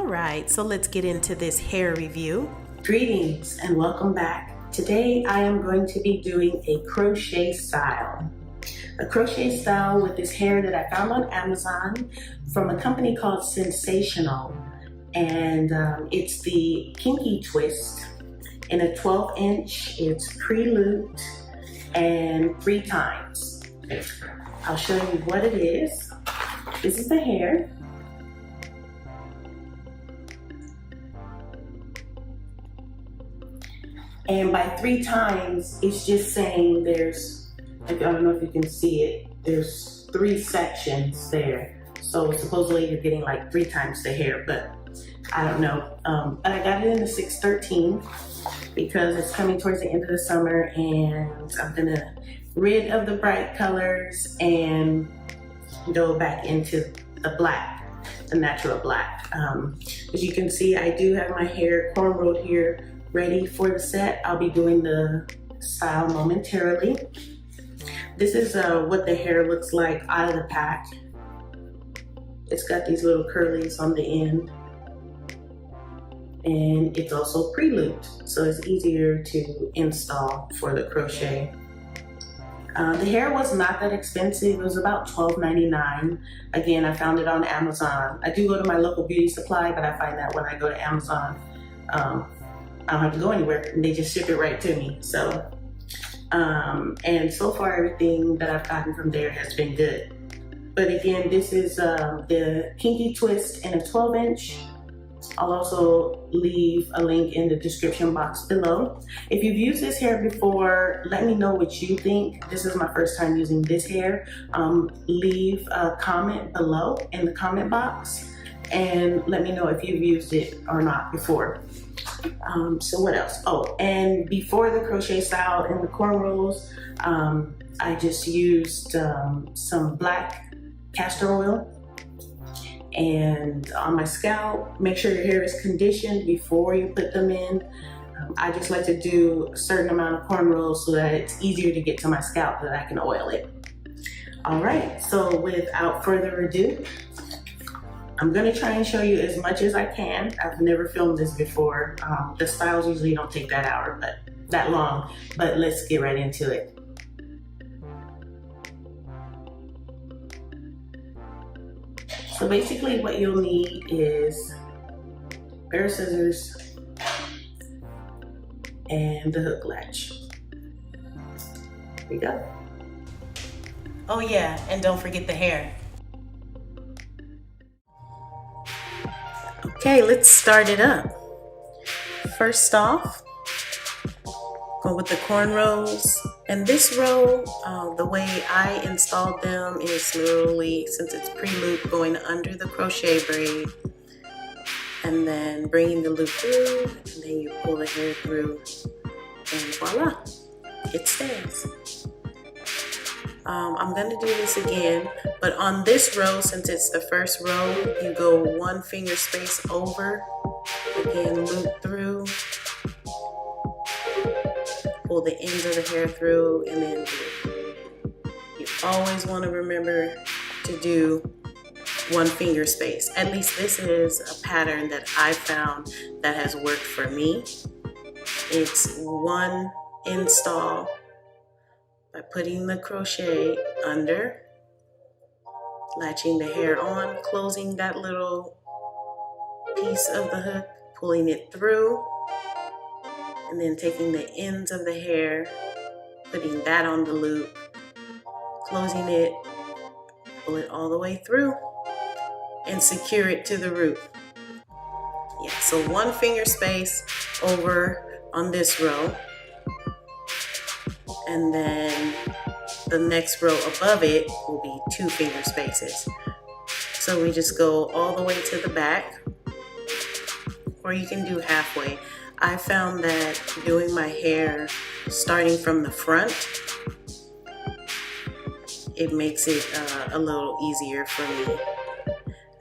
All right, so let's get into this hair review. Greetings and welcome back. Today I am going to be doing a crochet style. A crochet style with this hair that I found on Amazon from a company called Sensational. And it's the Kinky Twist in a 12-inch. It's pre-looped and 3 times. I'll show you what it is. This is the hair. And by 3 times, it's just saying there's, I don't know if you can see it, there's 3 sections there. So supposedly you're getting like 3 times the hair, but I don't know. But I got it in the 613 because it's coming towards the end of the summer and I'm gonna rid of the bright colors and go back into the black, the natural black. As you can see, I do have my hair cornrowed here, ready for the set. I'll be doing the style momentarily. This is what the hair looks like out of the pack. It's got these little curlies on the end. And it's also pre-looped, so it's easier to install for the crochet. The hair was not that expensive. It was about $12.99. Again, I found it on Amazon. I do go to my local beauty supply, but I find that when I go to Amazon, I don't have to go anywhere, and they just ship it right to me. So, and so far everything that I've gotten from there has been good. But again, this is the Kinky Twist in a 12-inch. I'll also leave a link in the description box below. If you've used this hair before, let me know what you think. This is my first time using this hair. Leave a comment below in the comment box and let me know if you've used it or not before. So what else? Oh, and before the crochet style and the cornrows, I just used some black castor oil. And on my scalp, make sure your hair is conditioned before you put them in. I just like to do a certain amount of cornrows so that it's easier to get to my scalp that I can oil it. All right, so without further ado, I'm gonna try and show you as much as I can. I've never filmed this before. The styles usually don't take that long, but let's get right into it. So basically what you'll need is a pair of scissors and the hook latch. Here we go. Oh yeah, and don't forget the hair. Okay, let's start it up. First off, go with the cornrows. And this row, the way I installed them is literally, since it's pre-looped, going under the crochet braid and then bringing the loop through, and then you pull the hair through and voila, it stays. I'm gonna do this again, but on this row, since it's the first row, you go 1 finger space over, again loop through, pull the ends of the hair through, and then you always want to remember to do 1 finger space. At least this is a pattern that I found that has worked for me. It's 1 install by putting the crochet under, latching the hair on, closing that little piece of the hook, pulling it through, and then taking the ends of the hair, putting that on the loop, closing it, pull it all the way through, and secure it to the root. Yeah, so 1 finger space over on this row, and then the next row above it will be 2 finger spaces. So we just go all the way to the back, or you can do halfway. I found that doing my hair starting from the front, it makes it a little easier for me.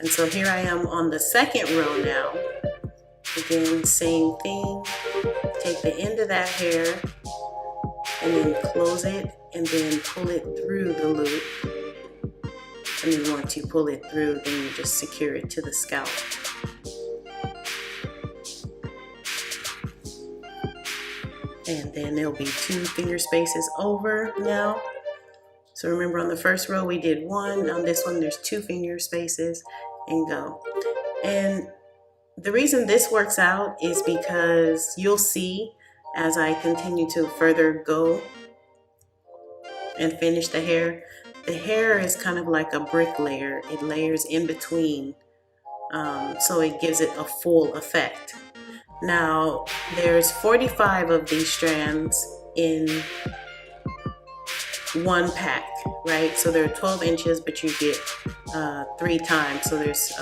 And so here I am on the 2nd row now. Again, same thing. Take the end of that hair and then close it and then pull it through the loop. And then once you pull it through, then you just secure it to the scalp. and then there'll be 2 finger spaces over now. So remember, on the first row we did 1, on this one there's 2 finger spaces, and go. And the reason this works out is because you'll see as I continue to further go and finish the hair is kind of like a brick layer. It layers in between, so it gives it a full effect. Now there's 45 of these strands in one pack, right? So they're 12 inches, but you get 3 times, so there's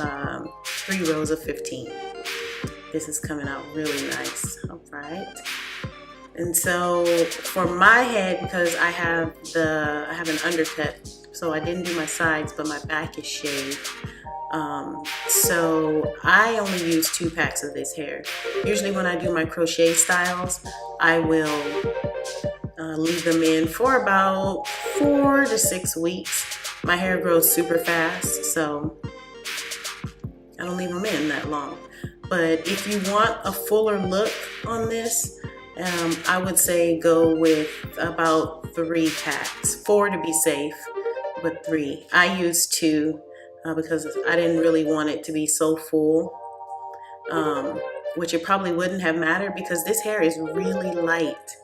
3 rows of 15. This is coming out really nice. All right. And so for my head, because I have an undercut, so I didn't do my sides, but my back is shaved. So I only use 2 packs of this hair. Usually when I do my crochet styles, I will leave them in for about 4 to 6 weeks. My hair grows super fast, so I don't leave them in that long. But if you want a fuller look on this, I would say go with about 3 packs, 4 to be safe, but 3. I used 2 because I didn't really want it to be so full, which it probably wouldn't have mattered because this hair is really light.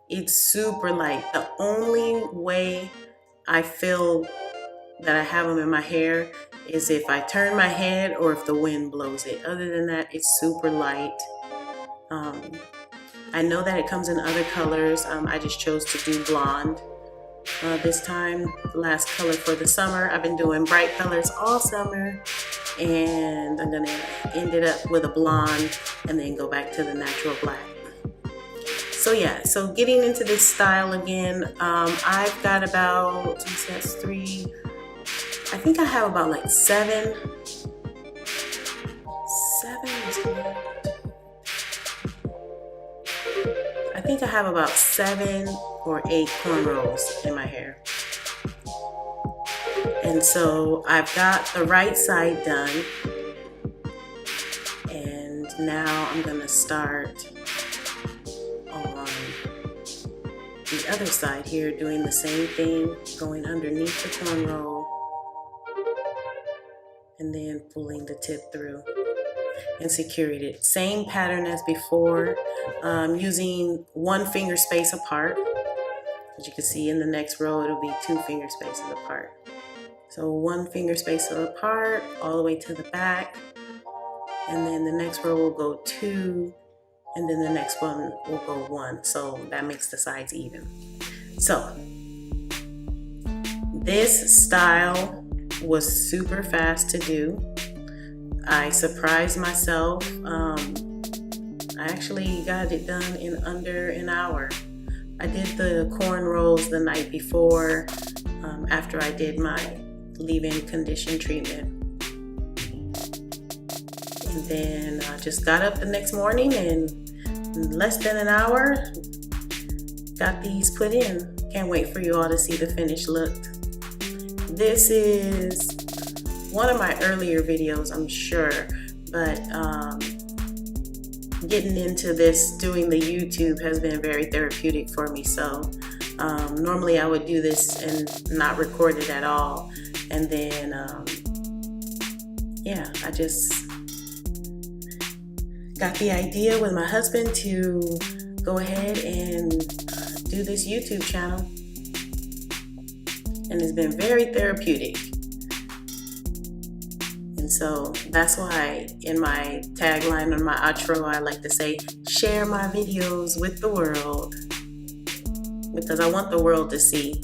It's super light. The only way I feel that I have them in my hair is if I turn my head or if the wind blows it. Other than that, it's super light. I know that it comes in other colors. I just chose to do blonde this time. The last color for the summer. I've been doing bright colors all summer, and I'm gonna end it up with a blonde and then go back to the natural black. So yeah, so getting into this style again, I've got about, that's 3, I think I have about like 7 I think I have about 7 or 8 cornrows in my hair. And so I've got the right side done, and now I'm gonna start on the other side here, doing the same thing, going underneath the cornrow and then pulling the tip through and securing it. Same pattern as before, using 1 finger space apart. As you can see in the next row, it'll be 2 finger spaces apart. So 1 finger space apart all the way to the back, and then the next row will go 2, and then the next one will go 1. So that makes the sides even. So this style was super fast to do. I surprised myself. I actually got it done in under an hour. I did the cornrows the night before, after I did my leave-in condition treatment. And then I just got up the next morning and in less than an hour, got these put in. Can't wait for you all to see the finished look. This is one of my earlier videos, I'm sure, but getting into this, doing the YouTube has been very therapeutic for me. So normally I would do this and not record it at all. And then, yeah, I just got the idea with my husband to go ahead and do this YouTube channel. And it's been very therapeutic. And so that's why in my tagline, on my outro, I like to say, share my videos with the world. Because I want the world to see.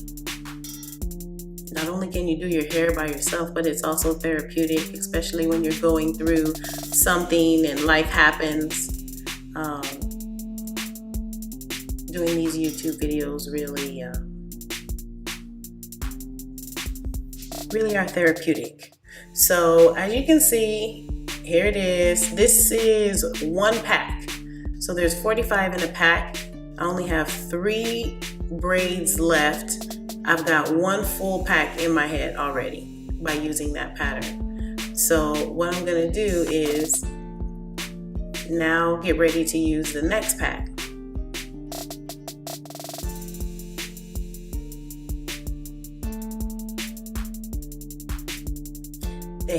Not only can you do your hair by yourself, but it's also therapeutic, especially when you're going through something and life happens. Doing these YouTube videos really are therapeutic. So as you can see, here it is. This is 1 pack. So there's 45 in a pack. I only have 3 braids left. I've got 1 full pack in my head already by using that pattern. So what I'm gonna do is now get ready to use the next pack.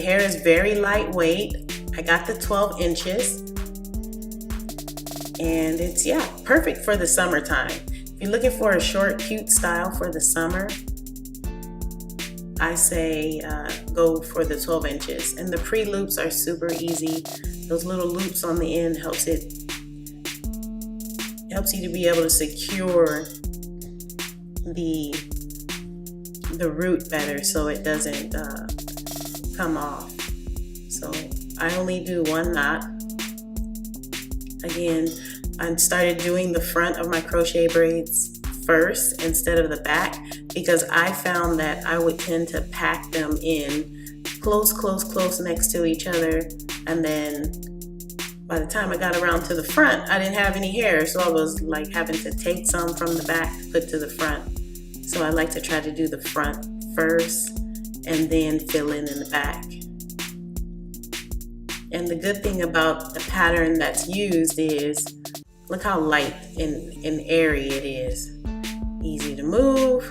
hair is very lightweight. I got the 12 inches. And it's, yeah, perfect for the summertime. If you're looking for a short, cute style for the summer, I say go for the 12 inches. And the pre-loops are super easy. Those little loops on the end helps you to be able to secure the root better so it doesn't come off. So I only do one knot. Again, I started doing the front of my crochet braids first instead of the back because I found that I would tend to pack them in close next to each other, and then by the time I got around to the front, I didn't have any hair, so I was like having to take some from the back to put to the front. So I like to try to do the front first and then fill in the back. And the good thing about the pattern that's used is, look how light and airy it is. Easy to move.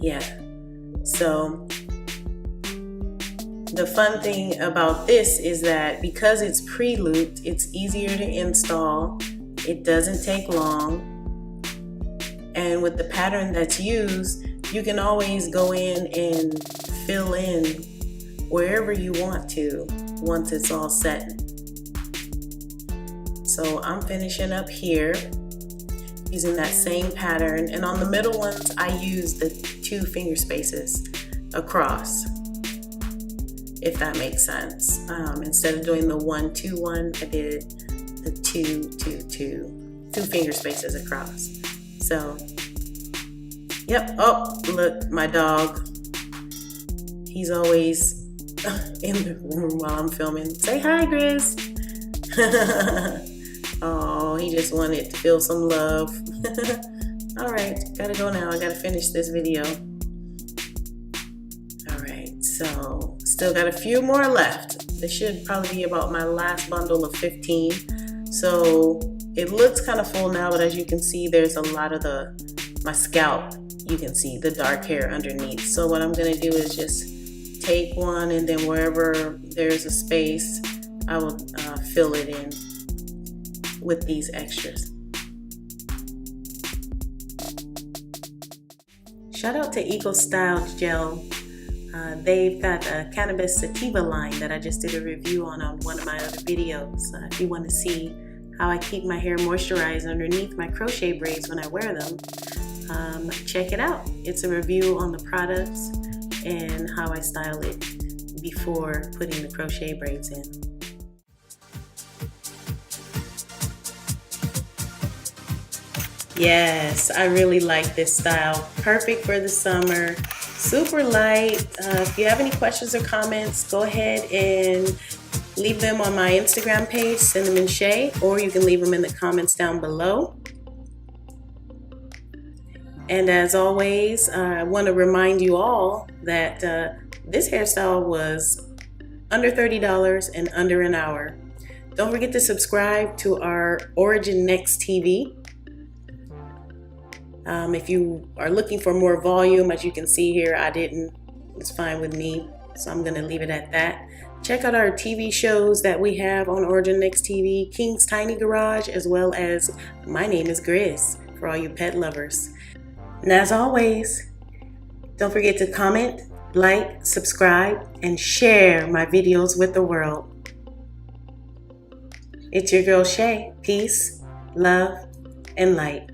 Yeah. So the fun thing about this is that because it's pre-looped, it's easier to install. It doesn't take long. And with the pattern that's used, you can always go in and fill in wherever you want to once it's all set. So I'm finishing up here using that same pattern, and on the middle ones I use the 2 finger spaces across, if that makes sense. Instead of doing the 1 2 1, I did the 2 2 2, 2 finger spaces across. So yep. Oh, look, my dog, he's always in the room while I'm filming. Say hi, Grizz. Oh, he just wanted to feel some love. All right, gotta go now. I gotta finish this video. All right, so still got a few more left. This should probably be about my last bundle of 15. So it looks kind of full now, but as you can see, there's a lot of my scalp. You can see the dark hair underneath. So what I'm gonna do is just take one, and then wherever there's a space, I will fill it in with these extras. Shout out to Eco Style Gel. They've got a cannabis sativa line that I just did a review on one of my other videos. If you want to see how I keep my hair moisturized underneath my crochet braids when I wear them, check it out. It's a review on the products and how I style it before putting the crochet braids in. Yes, I really like this style. Perfect for the summer. Super light. If you have any questions or comments, go ahead and leave them on my Instagram page, send them in Shea, or you can leave them in the comments down below. And as always, I want to remind you all that this hairstyle was under $30 and under an hour. Don't forget to subscribe to our Origin Next TV. If you are looking for more volume, as you can see here, I didn't. It's fine with me, so I'm going to leave it at that. Check out our TV shows that we have on Origin Next TV, King's Tiny Garage, as well as My Name is Grizz, for all you pet lovers. And as always, don't forget to comment, like, subscribe, and share my videos with the world. It's your girl Shea. Peace, love, and light.